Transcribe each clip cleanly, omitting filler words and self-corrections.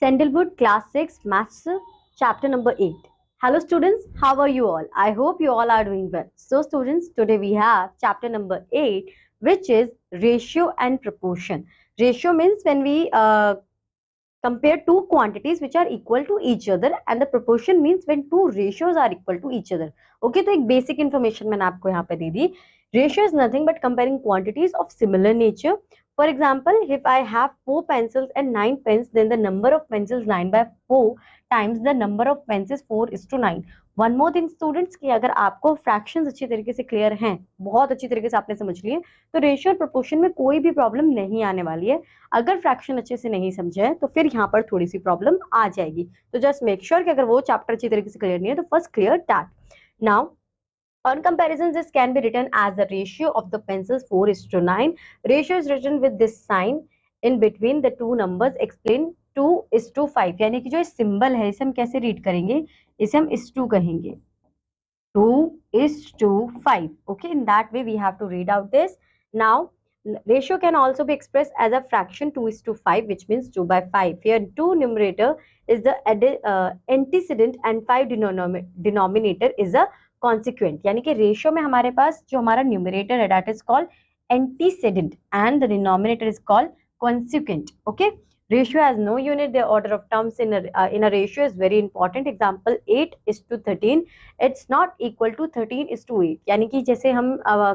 Sandalwood Class 6 Maths Chapter number 8. Hello students, how are you all? I hope you all are doing well. So students, today we have chapter number 8, which is ratio and proportion. Ratio means when we compare two quantities which are equal to each other, and the proportion means when two ratios are equal to each other. Okay, तो एक basic information मैंने आपको यहाँ पे दे दी. Ratio is nothing but comparing quantities of similar nature. For example, if I have 4 pencils and 9 pens, then the number of pencils 9 by 4 times the number of pens is 4:9. One more thing students कि अगर आपको fractions अच्छी तरीके से clear हैं, बहुत अच्छी तरीके से आपने समझ लिए, तो रेशियो और प्रोपोर्शन में कोई भी प्रॉब्लम नहीं आने वाली है. अगर फ्रैक्शन अच्छे से नहीं समझे है तो फिर यहाँ पर थोड़ी सी प्रॉब्लम आ जाएगी. तो जस्ट मेक श्योर कि अगर वो चैप्टर अच्छी तरीके से क्लियर नहीं है तो first clear that. Now on comparison, this can be written as the ratio of the pencils 4:9. Ratio is written with this sign in between the two numbers. Explain 2:5. यानी कि जो सिंबल है इसे हम कैसे रीड करेंगे, इसे हम is2 कहेंगे. 2:5. Okay, in that way we have to read out this. Now ratio can also be expressed as a fraction 2:5, which means 2/5. Here 2 numerator is the antecedent and 5 denominator is a consequent. यानी कि ratio में हमारे पास जो हमारा numerator है that is called antecedent and the denominator is called consequent. Okay, ratio has no unit. The order of terms in a ratio is very important. Example 8:13. It's not equal to 13:8. यानी कि जैसे हम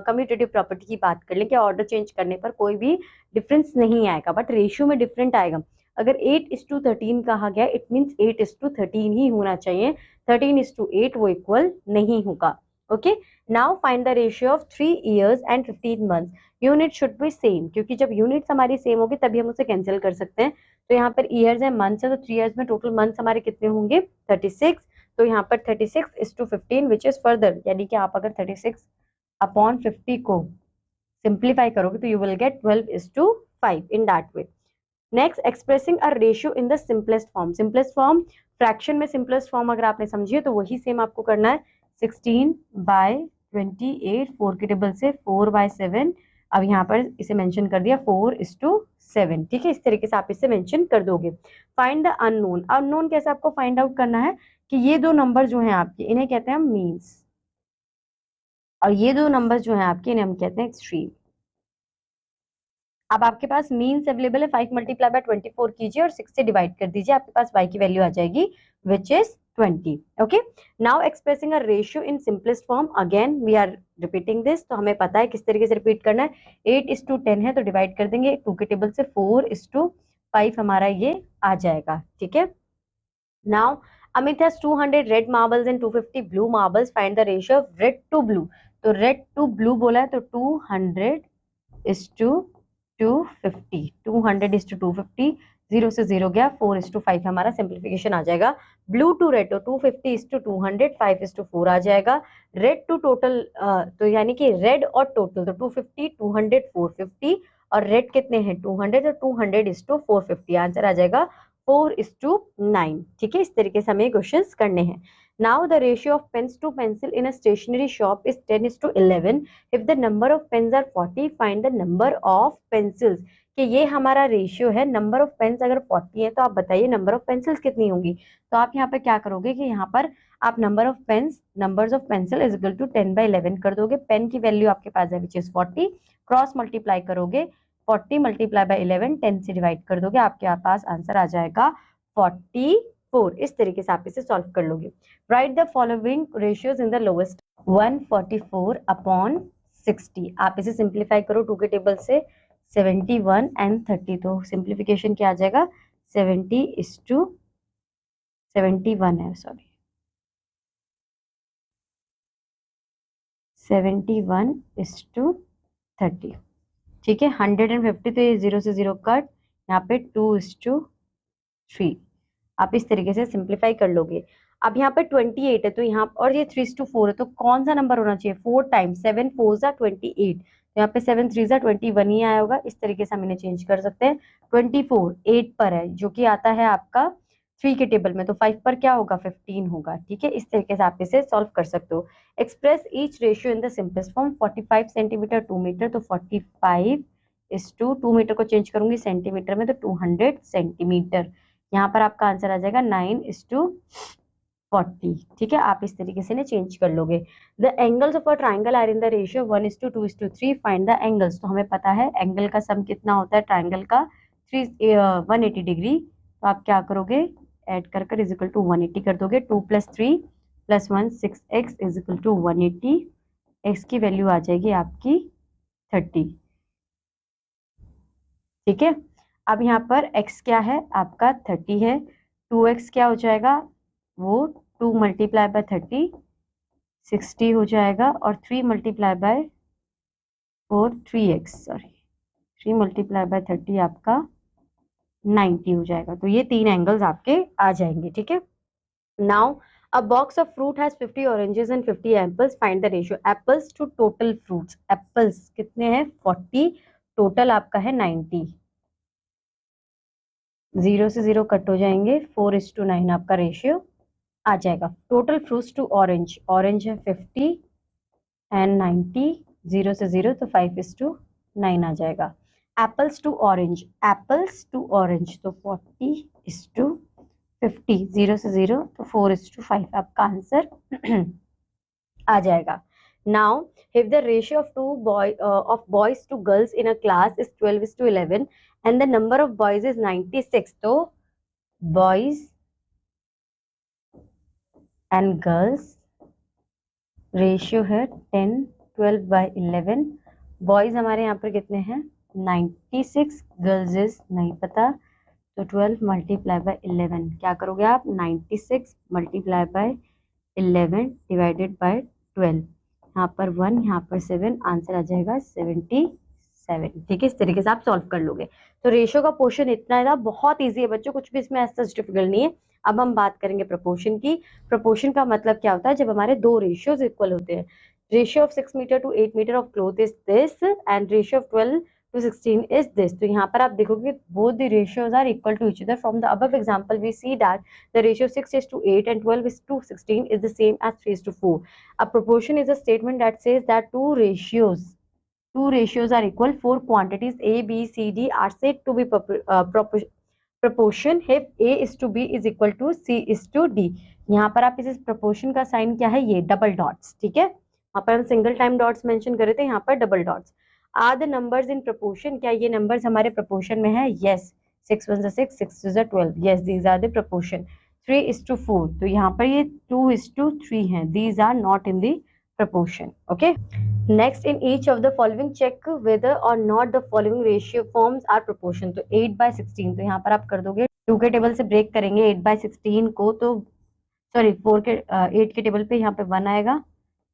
commutative property की बात कर लें कि order change करने पर कोई भी डिफरेंस नहीं आएगा, बट रेशियो में डिफरेंट आएगा. अगर 8:13 कहा गया, इट मीन्स 8:13 ही होना चाहिए. 13:8 वो इक्वल नहीं होगा. Okay, now find the ratio of 3 years and 15 months. Unit should be same, क्योंकि जब यूनिट्स हमारी सेम होगी तभी हम उसे कैंसिल कर सकते हैं. तो यहाँ पर ईयर्स है, मंथ्स है, तो 3 years में टोटल मंथ्स हमारे कितने होंगे 36. तो यहाँ पर 36:15 विच इज फर्दर, यानी कि आप अगर 36/50 को सिंप्लीफाई करोगे तो you will get 12:5 in that way. Next, expressing a ratio in the simplest form. Simplest form fraction में सिंपलेस्ट फॉर्म अगर आपने समझी है तो वही सेम आपको करना है. 16/28, 4 के टेबल से 4/7. अब यहाँ पर इसे मेंशन कर दिया 4:7. ठीक है, इस तरीके से आप इसे मेंशन कर दोगे. Find the unknown. अननोन कैसे आपको फाइंड आउट करना है कि ये दो नंबर जो हैं आपके, इन्हें कहते हैं हम मीन्स, और ये दो नंबर जो हैं आपके, इन्हें हम कहते हैं एक्सट्रीम. अब आपके पास मीन्स अवेलेबल है. 5 × 24 कीजिए और 6 से डिवाइड कर दीजिए, आपके पास y की वैल्यू आ जाएगी which is 20. Okay, now expressing a ratio in simplest form. Again we are repeating this, तो हमें पता है किस तरीके से रिपीट करना है. 8:10 है तो डिवाइड कर देंगे 2 के टेबल से. 4:5 हमारा ये आ जाएगा. ठीक है, now Amit has 200 red marbles and 250 blue marbles. Find the ratio of red to blue. तो रेड टू ब्लू बोला है तो 200:250. 200:250, 0 से 0 गया, 4:5 हमारा सिंप्लीफिकेशन आ जाएगा. ब्लू टू रेड तो 250:200, 5:4 आ जाएगा. रेड टू टोटल तो यानी कि रेड और टोटल तो 250, 200, 450, और रेड कितने हैं 200, तो 200:450 आंसर आ जाएगा 4:9. ठीक है, इस तरीके से हमें क्वेश्चंस करने हैं. Now the ratio of pens to pencil in a stationery shop is 10:11. If the number of pens are 40, find the number of pencils. कि ये हमारा रेशियो है. नंबर ऑफ पेन्स अगर 40 है तो आप बताइए नंबर ऑफ पेंसिल्स कितनी होंगी. तो आप यहाँ पे क्या करोगे कि यहाँ पर आप number of pens, numbers of pencil is equal to 10/11 कर दोगे. पेन की वैल्यू आपके पास है विच इज 40. क्रॉस मल्टीप्लाई करोगे, 40 × 11, 10 से डिवाइड कर दोगे, आपके पास आंसर आ जाएगा 44. इस तरीके से आप इसे सॉल्व कर लोगे. Right the following ratios in the lowest. 144/60. आप इसे सिंप्लीफाई करो 2 के टेबल से. 71 and 30, तो सिंप्लीफिकेशन क्या आ जाएगा 70:71 है, सॉरी 71:30. ठीक है, 150 तो ये 0 से 0 कट, यहाँ पे 2:3. आप इस तरीके से सिंप्लीफाई कर लोगे. अब यहाँ पे 28 है तो यहाँ, और ये 3:4 है तो कौन सा नंबर होना चाहिए 4 टाइम्स. 7 4 28, तो यहाँ पे 7 3 21 ही आया होगा. इस तरीके से हम इन्हें चेंज कर सकते हैं. 24 8 पर है जो कि आता है आपका 3 के टेबल में, तो 5 पर क्या होगा 15 होगा. ठीक है, इस तरीके से आप इसे सॉल्व कर सकते हो. Express each ratio in the simplest form. 45 centimetre 2 metre, तो 45:2 मीटर को चेंज करूंगी सेंटीमीटर में तो 200 सेंटीमीटर. यहाँ पर आपका आंसर आ जाएगा 9:40। ठीक है, आप इस तरीके से चेंज कर लोगे। The angles of a triangle are in the ratio 1:2:3, find the angles. तो हमें पता है एंगल का सम कितना होता है ट्राइंगल का, 180 डिग्री। तो आप क्या करोगे, ऐड कर कर इज इक्वल टू 180 कर दोगे। 2 + 3 + 1 6x is equal to 180। x की वैल्यू आ जाएगी आपकी 30। ठीक है, अब यहाँ पर x क्या है आपका 30 है। 2x क्या हो जाएगा, वो 2 × 30 60 हो जाएगा, और 3 × 4 3x, सॉरी 3 × 30 आपका 90 हो जाएगा। तो ये 3 एंगल्स आपके आ जाएंगे। ठीक है, now a box of fruit has 50 oranges and 50 apples, find the ratio apples to total fruits। Apples कितने हैं 40, टोटल आपका है 90। 0 से 0 कट हो जाएंगे, 4:9 आपका रेशियो आ जाएगा। Total fruits to orange, orange है 50 एंड 90, 0 से 0 तो 5:9 आ जाएगा। Apples to orange, apples to orange तो 40:50, 0 से 0 तो 4:5 आपका आंसर आ जाएगा। Now if the ratio of boys to girls in a class is 12:11 and the number of boys is 96, तो boys and girls रेशियो है 10 12/11। बॉयज हमारे यहाँ पर कितने हैं 96, गर्ल्स इज नहीं पता, तो 12 × 11 क्या करोगे आप 96 × 11 डिवाइडेड बाय 12। यहाँ पर 1, यहाँ पर 7, आंसर आ जाएगा 77। ठीक है, इस तरीके से आप सॉल्व कर लोगे। तो रेशियो का पोर्शन इतना है, बहुत इजी है बच्चों, कुछ भी इसमें ऐसा डिफिकल्ट नहीं है। अब हम बात करेंगे प्रपोर्शन की। प्रपोर्शन का मतलब क्या होता है, जब हमारे दो रेशियोज इक्वल होते हैं। Ratio of 6 metre to 8 metre of cloth is this and ratio of 12 to 16 is this। तो यहाँ पर आप देखोगे both the ratios are equal to each other। From the above example we see that the ratio 6:8 and 12:16 is the same as 3:4। A proportion is a statement that says that two ratios are equal for quantities A, B, C, D are said to be proportion if A is to B is equal to C is to D। यहाँ पर आप इस proportion का sign क्या है, ये double dots. ठीक है, वहां पर हम सिंगल टाइम डॉट्स मेंशन कर रहे थे, यहाँ पर double dots. Are the numbers in proportion, क्या ये नंबर्स हमारे proportion में है, yes. 6 1 6, 6 2 12, yes these are the proportion। 3:4, तो यहाँ पर ये 2:3 है, these are not in the proportion। Okay, next in each of the following check whether or not the following ratio forms are proportion. तो 8/16, तो यहाँ पर आप कर दोगे 2 के टेबल से ब्रेक करेंगे 8/16 को, तो सॉरी 8 के टेबल पे यहाँ पे 1 आएगा,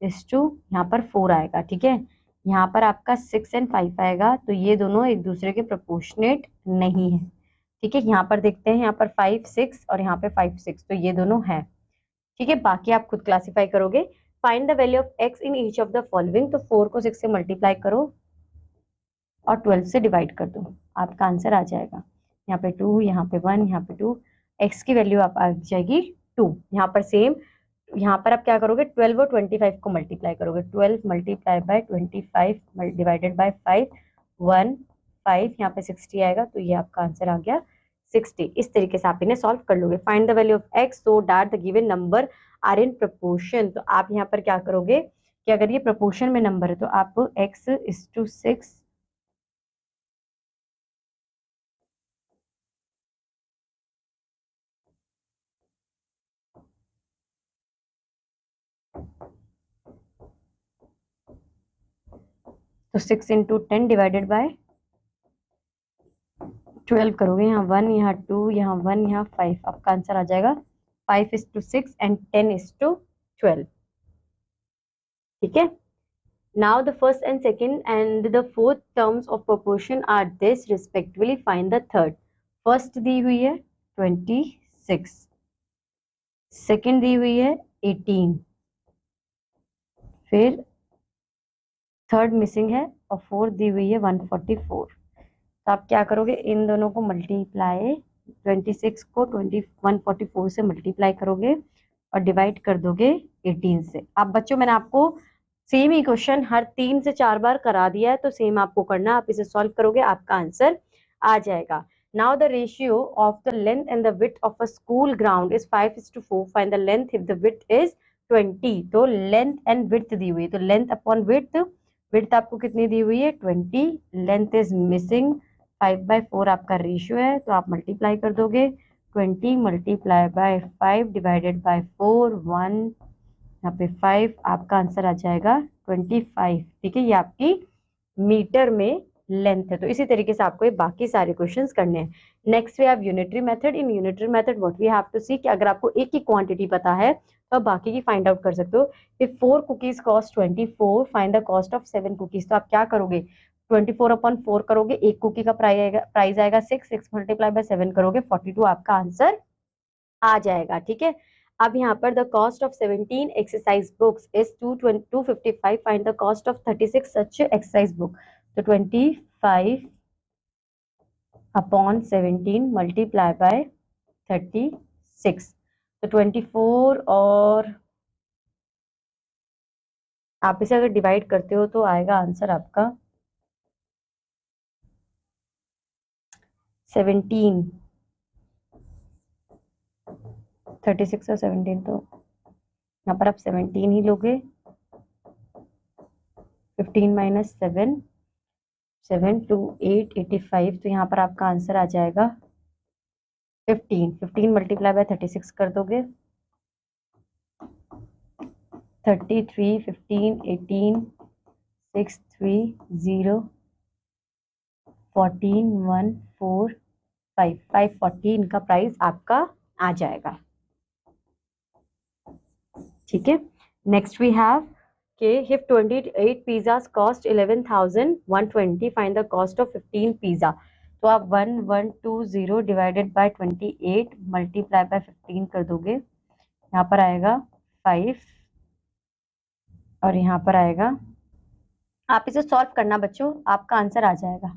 इस टू यहाँ पर 4 आएगा। ठीक है, यहाँ पर आपका 6 और 5 आएगा, तो ये दोनों एक दूसरे के प्रोपोर्शनेट नहीं है। ठीक है, यहाँ पर देखते हैं, यहाँ पर 5 6 और यहाँ पे 5 6, तो ये दोनों है। ठीक है, बाकी आप खुद क्लासीफाई करोगे। Find the value of x in each of the following. तो 4 को 6 से मल्टीप्लाई करो और 12 से डिवाइड कर दो, आपका आंसर आ जाएगा। यहाँ पे 2, यहाँ पे 1, यहाँ पे 2, x की वैल्यू आप आ जाएगी 2। यहाँ पर सेम, यहाँ पर आप क्या करोगे 12 और 25 को मल्टीप्लाई करोगे। 12 × 25 डिवाइडेड बाय 5, 1 5, यहाँ पे 60 आएगा, तो ये आपका आंसर आ गया 60। इस तरीके से आप इन्हें सॉल्व कर लोगे। Find the value of x so that the given number are in proportion. तो आप यहाँ पर क्या करोगे कि अगर ये प्रपोर्शन में नंबर है तो आप x:6 तो 6 × 10 डिवाइडेड बाय 12 करोगे। यहाँ 1, यहाँ 2, यहाँ 1, यहाँ 5, आपका आंसर आ जाएगा 5:6 एंड 10:12। ठीक है, now the first and second and the fourth terms of proportion are this respectively, find the third। First दी हुई है 26, सेकंड दी हुई है 18, फिर थर्ड मिसिंग है और फोर्थ दी हुई है 144। तो आप क्या करोगे, इन दोनों को मल्टीप्लाई, 26 को 144 से मल्टीप्लाई करोगे और डिवाइड कर दोगे 18 से। अब बच्चों मैंने आपको सेम ही क्वेश्चन हर 3 से 4 बार करा दिया है, तो सेम आपको करना, आप इसे सॉल्व करोगे आपका आंसर आ जाएगा। Now the ratio of the length and the width of a school ground is 5:4. Find the length if the width is 20. तो लेंथ एंड विड्थ दी हुई है, तो लेंथ अपॉन विड्थ, विड्थ आपको कितनी दी हुई है 20, लेंथ इज मिसिंग 5/4 आपका ratio है, तो आप मल्टीप्लाई कर दोगे 20 मल्टीप्लाई बाय 5 डिवाइडेड बाय 4 1 यहाँ पे 5, आपका आंसर आ जाएगा 25। ठीक है, ये आपकी मीटर में लेंथ है। तो इसी तरीके से आपको ये बाकी सारे क्वेश्चंस करने हैं। Next we have unitary method. In unitary method what we have to see कि अगर आपको एक ही क्वांटिटी पता है तो आप बाकी की फाइंड आउट कर सकते हो। If 4 cookies cost 24, find the cost of 7 cookies. तो आप क्या करोगे, 24/4 करोगे, एक कुकी का प्राइस आएगा 6 मल्टीप्लाई बाय 7 करोगे 42, आपका आंसर आ जाएगा। ठीक है, अब यहाँ पर the cost of 17 exercise books is 255, find the cost of 36 such exercise book. तो 25/17 मल्टीप्लाई बाय 36, तो 24 और आप इसे अगर डिवाइड करते हो तो आएगा आंसर आपका 17, 36 और 17, तो यहाँ पर आप 17 ही लोगे, 15 माइनस 7 7 2 8 85, तो यहाँ पर आपका आंसर आ जाएगा 15 मल्टीप्लाई बाय 36 कर दोगे 33 15 18 6 3 0 14 1 4 5 540 इनका प्राइस आपका आ जाएगा। ठीक है, नेक्स्ट वी हैव के if 28 pizzas cost 11,120, find the cost of 15 pizza। तो आप 1120 डिवाइडेड बाय 28 मल्टीप्लाई बाय 15 कर दोगे, यहाँ पर आएगा 5 और यहाँ पर आएगा, आप इसे सॉल्व करना बच्चों, आपका आंसर आ जाएगा।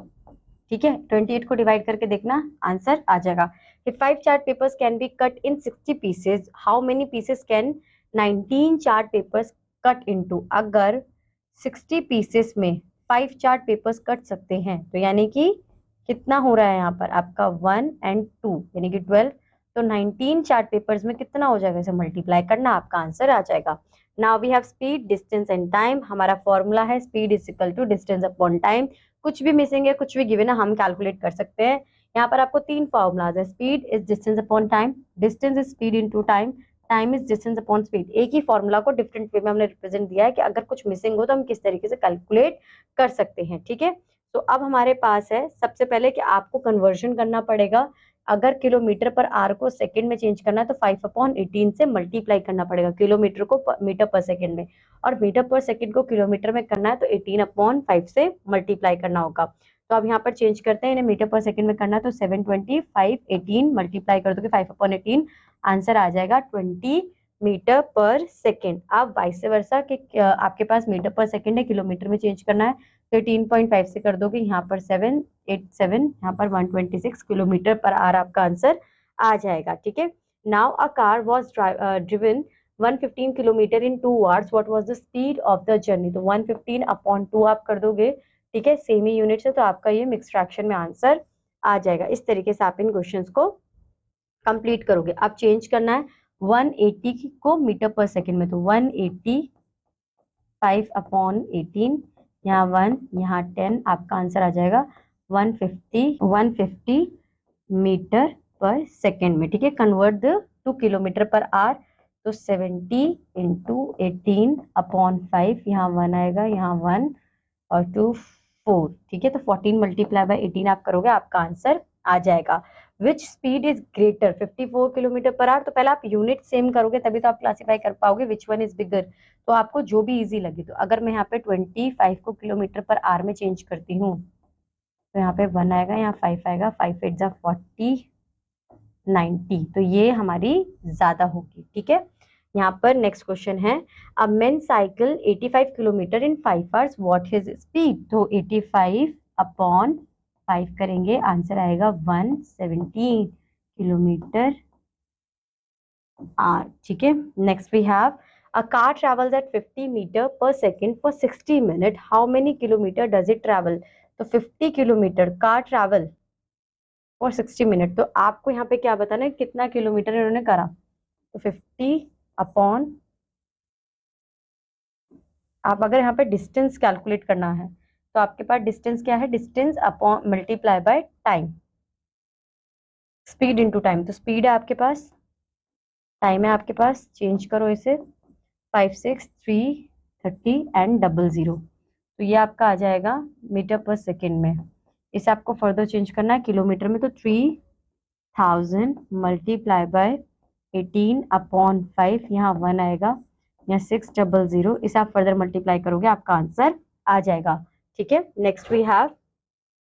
ठीक है, 28 को डिवाइड करके देखना, आंसर आ जाएगा। If 5 chart papers can be cut in 60 pieces, how many pieces can 19 chart papers cut into? अगर 60 पीसेस में 5 चार्ट पेपर्स कट सकते हैं तो यानी कि कितना हो रहा है यहाँ पर आपका 1 and 2 यानी कि 12, तो 19 चार्ट पेपर्स में कितना हो जाएगा, इसे मल्टीप्लाई करना, आपका आंसर आ जाएगा। Now we have speed, distance and time. हमारा फॉर्मूला है speed is equal to distance upon time. कुछ भी मिसिंग है, कुछ भी गिवन है, हम कैलकुलेट कर सकते हैं। यहाँ पर आपको 3 फॉर्मूलाज है, speed is distance upon time, distance is speed into time, time is distance upon speed. एक ही फॉर्मूला को डिफरेंट वे में हमने रिप्रेजेंट दिया है कि अगर कुछ मिसिंग हो तो हम किस तरीके से कैलकुलेट कर सकते हैं। ठीक है, तो अब हमारे पास है सबसे पहले कि आपको कन्वर्जन करना पड़ेगा। अगर किलोमीटर पर आर को सेकंड में चेंज करना है तो 5/18 से मल्टीप्लाई करना पड़ेगा, किलोमीटर को मीटर पर सेकंड में, और मीटर पर सेकंड को किलोमीटर में करना है तो 18/5 से मल्टीप्लाई करना होगा। तो अब यहाँ पर चेंज करते हैं, इन्हें मीटर पर सेकंड में करना है तो 720 518 मल्टीप्लाई कर दोगे 5/18, आंसर आ जाएगा 20 मीटर पर सेकेंड। अब वाइस वर्सा कि आपके पास मीटर पर सेकेंड है, किलोमीटर में चेंज करना है तो 18.5 से कर दोगे, यहाँ पर 787, यहाँ पर 126 किलोमीटर पर आवर आपका आंसर आ जाएगा। ठीक है, now a car was driven 115 kilometre in 2 hours, what was the speed of the journey. तो 115/2 आप कर दोगे, ठीक है, सेम ही यूनिट से, तो आपका ये मिक्स फ्रैक्शन में आंसर आ जाएगा। इस तरीके से आप इन क्वेश्चंस को कंप्लीट करोगे। अब चेंज करना है 180 को मीटर पर सेकेंड में, तो 180 5/18, यहाँ 1 यहाँ 10, आपका आंसर आ जाएगा 150 मीटर पर सेकेंड में। ठीक है, convert the two kilometre per hour, तो 70 × 18/5, यहाँ 1 आएगा, यहाँ 1 और 2 4। ठीक है, तो 14 मल्टीप्लाई बाय 18 आप करोगे, आपका आंसर आ जाएगा। विच speed is greater 54 kilometre per hour. तो पहले आप यूनिट सेम करोगे तभी तो आप क्लासीफाई कर पाओगे विच वन इज बिगर। तो आपको जो भी इजी लगे, तो अगर मैं यहाँ पे 25 को किलोमीटर पर आवर में चेंज करती हूँ तो यहाँ पे 1 आएगा, यहाँ 5 आएगा, 5 8 40 90, तो ये हमारी ज्यादा होगी। ठीक है, यहाँ पर नेक्स्ट क्वेश्चन है, a man cycle 85 kilometre in 5 hours, what his speed. तो 85/5 करेंगे, आंसर आएगा 117 किलोमीटर आवर। ठीक है, next we have a car travels at 50 metre per second for 60 minute, how many kilometre does it travel. तो 50 kilometre car travel for 60 minute. तो आपको यहाँ पे क्या बताना है, कितना किलोमीटर इन्होंने करा। तो 50 अपॉन, आप अगर यहाँ पे डिस्टेंस कैलकुलेट करना है तो आपके पास डिस्टेंस क्या है, distance upon multiply by time, speed into time. तो स्पीड है आपके पास, टाइम है आपके पास, चेंज करो इसे 5 6 3 30 एंड 00। तो ये आपका आ जाएगा मीटर पर सेकेंड में। इसे आपको फर्दर चेंज करना है किलोमीटर में। तो 3000 मल्टीप्लाई बाय 18 अपॉन 5, यहाँ 1 आएगा, यहाँ 600। इसे आप फर्दर मल्टीप्लाई करोगे, आपका आंसर आ जाएगा। ठीक है, next we have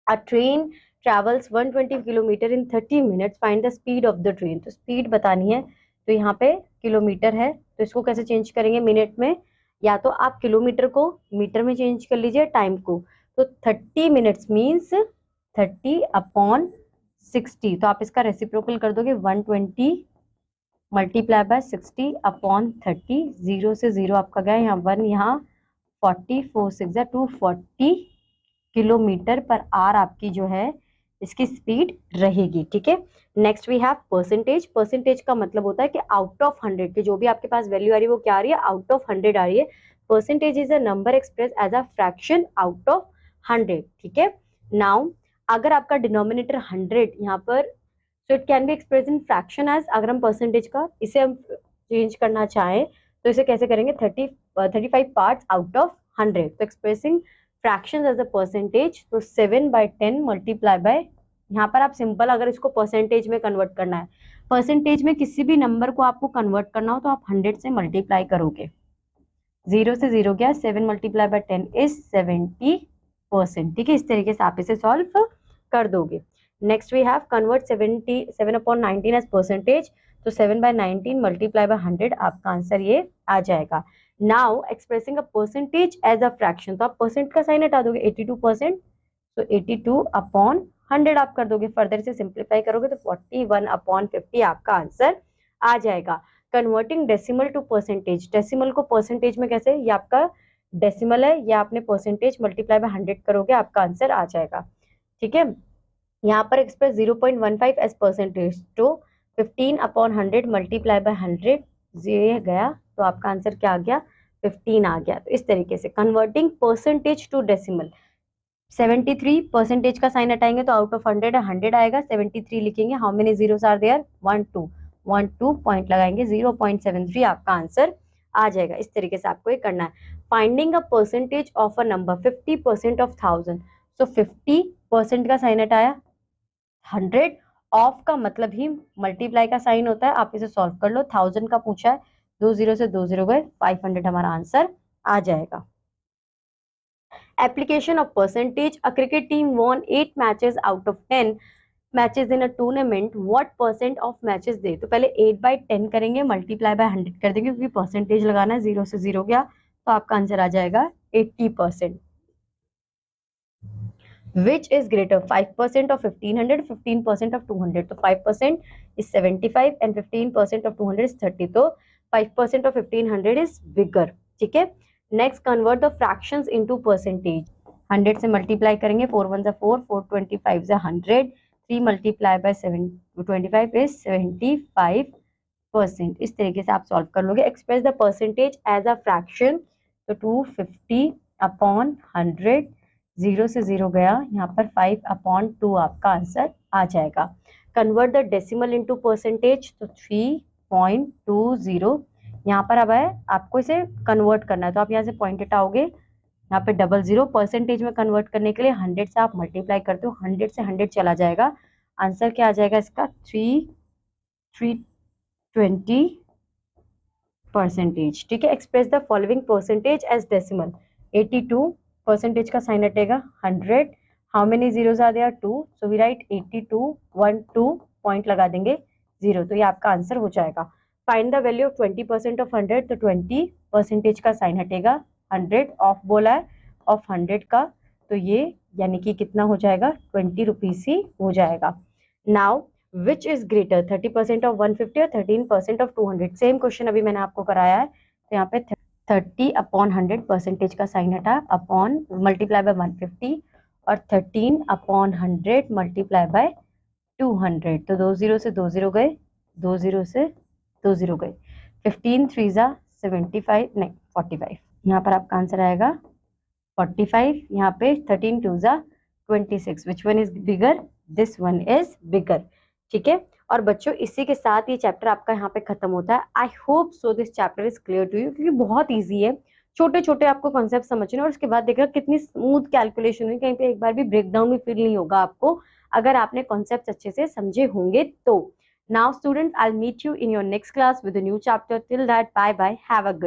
a train travels 120 kilometre in 30 minutes, find the speed of the train. तो स्पीड बतानी है। तो यहाँ पे किलोमीटर है, तो इसको कैसे चेंज करेंगे मिनट में, या तो आप किलोमीटर को मीटर में चेंज कर लीजिए, टाइम को। तो 30 मिनट्स मीन्स 30 अपॉन 60, तो आप इसका रेसिप्रोकल कर दोगे 120 मल्टीप्लाई बाय 60 अपॉन 30। 0 से 0 आपका गया, यहाँ 1, यहाँ 40, 4 6 240 किलोमीटर पर आवर आपकी जो है इसकी स्पीड रहेगी। ठीक है, next we have percentage. Percentage का मतलब होता है कि आउट ऑफ 100 के जो भी आपके पास वैल्यू आ रही है वो क्या आ रही है, आउट ऑफ 100 आ रही है। Percentage is a number express as a fraction out of 100। ठीक है, नाउ अगर आपका डिनोमिनेटर 100 यहाँ पर, so it can be express in fraction as, अगर हम परसेंटेज का इसे हम चेंज करना चाहें तो इसे कैसे करेंगे, 35 पार्ट्स आउट ऑफ 100। तो expressing fraction as a percentage, तो 7/10 मल्टीप्लाई बाय, यहाँ पर आप सिंपल अगर इसको परसेंटेज में कन्वर्ट करना है, परसेंटेज में किसी भी नंबर को आपको कन्वर्ट करना हो तो आप 100 से मल्टीप्लाई करोगे। 0 से 0 क्या, 7 मल्टीप्लाई बाय 10 इज 70%। ठीक है, इस तरीके से आप इसे सॉल्व कर दोगे। Next we have convert 7/19 as percentage. तो 7/19 मल्टीप्लाई बाय 100, आपका आंसर ये आ जाएगा। Now expressing a percentage as a fraction, तो आप परसेंट का साइन हटा दोगे, 82%। तो 82 अपॉन 100 आप कर दोगे, फर्दर से सिंप्लीफाई करोगे तो 41 अपॉन 50 आपका आंसर आ जाएगा। Converting decimal to percentage, decimal को परसेंटेज में कैसे, ये आपका डेसिमल है, या आपने परसेंटेज मल्टीप्लाई बाय 100 करोगे, आपका आंसर आ जाएगा। ठीक है, यहाँ पर एक्सप्रेस 0.15 एज परसेंटेज, तो 15 अपॉन 100 मल्टीप्लाई बाय 100, ये गया, तो आपका आंसर क्या आ गया, 15 आ गया। तो इस तरीके से converting percentage to decimal, 73 percentage का साइन हटाएंगे तो आउट ऑफ 100 100 आएगा, 73 लिखेंगे, how many zeros are there, 1 2 point लगाएंगे, 0.73 आपका आंसर आ जाएगा। इस तरीके से आपको ये करना है। Finding a percentage of a number 50% of 1000, सो 50% का साइन हटाया, 100 ऑफ का मतलब ही मल्टीप्लाई का साइन होता है, आप इसे सॉल्व कर लो। 1000 का पूछा है, 2 0 से 2 0 गए, 500 हमारा आंसर आ जाएगा। Application of percentage, a cricket team won 8 matches out of 10 matches in a tournament, what percent of matches दे। तो पहले 8/10 करेंगे, मल्टीप्लाई बाय 100 कर देंगे, क्योंकि परसेंटेज लगाना है, 0 से 0 गया, तो आपका आंसर आ जाएगा 80%। Which is greater, 5% of 1500, 15% of 200। तो 5% इज 75 एंड 15% ऑफ 200 इज 30। तो 5% ऑफ 1500 इज बिगर। ठीक है, next convert the fractions into percentage. 100 से मल्टीप्लाई करेंगे, 4 1 4, 4 25 100, 3 मल्टीप्लाई बाय 25 इज 75%। इस तरीके से आप सॉल्व कर लोगे। Express the percentage as a fraction, तो 250 अपॉन 100, 0 से 0 गया, यहाँ पर 5/2 आपका आंसर आ जाएगा। Convert the decimal into percentage, तो 3.20, यहाँ पर अब है आपको इसे कन्वर्ट करना है, तो आप यहाँ से पॉइंट हटाओगे, यहाँ पे 00, परसेंटेज में कन्वर्ट करने के लिए 100 से आप मल्टीप्लाई करते हो, 100 से 100 चला जाएगा, आंसर क्या आ जाएगा इसका, 320%। ठीक है, express the following percentage as decimal. 82 percentage का साइन हटेगा, 100, how many zeros are there, 2, so we write 82 1 2 point लगा देंगे, 0, तो ये आपका आंसर हो जाएगा। Find the value of 20% of 100, तो 20 परसेंटेज का साइन हटेगा, 100 ऑफ बोला है, ऑफ 100 का, तो ये यानी कि कितना हो जाएगा, 20 रुपीज ही हो जाएगा। Now which is greater, 30% of 150 और 13% ऑफ 200। सेम क्वेश्चन अभी मैंने आपको कराया है, तो यहाँ पे 30 अपॉन 100 परसेंटेज का साइन हटा, अपॉन मल्टीप्लाई बाय 150, और 13 अपॉन 100 मल्टीप्लाई बाय 200, तो 2 0 से 2 0 गए, 2 0 से 2 0 गए, 15 3 जा 75, नहीं 45, यहाँ पर आपका आंसर आएगा 45, यहाँ पे 13 2 जा 26, which one is bigger, this one is bigger. ठीक है, और बच्चों इसी के साथ ये चैप्टर आपका यहाँ पे खत्म होता है। I hope so this chapter is clear to you, क्योंकि बहुत ईजी है, छोटे छोटे आपको कॉन्सेप्ट समझने और उसके बाद देख रहे हो कितनी स्मूथ कैलकुलेशन हुई, कहीं पे एक बार भी ब्रेकडाउन भी फील नहीं होगा आपको, अगर आपने कॉन्सेप्ट अच्छे से समझे होंगे तो। Now students, I will meet you in your next class with a new chapter. Till that, bye bye, have a good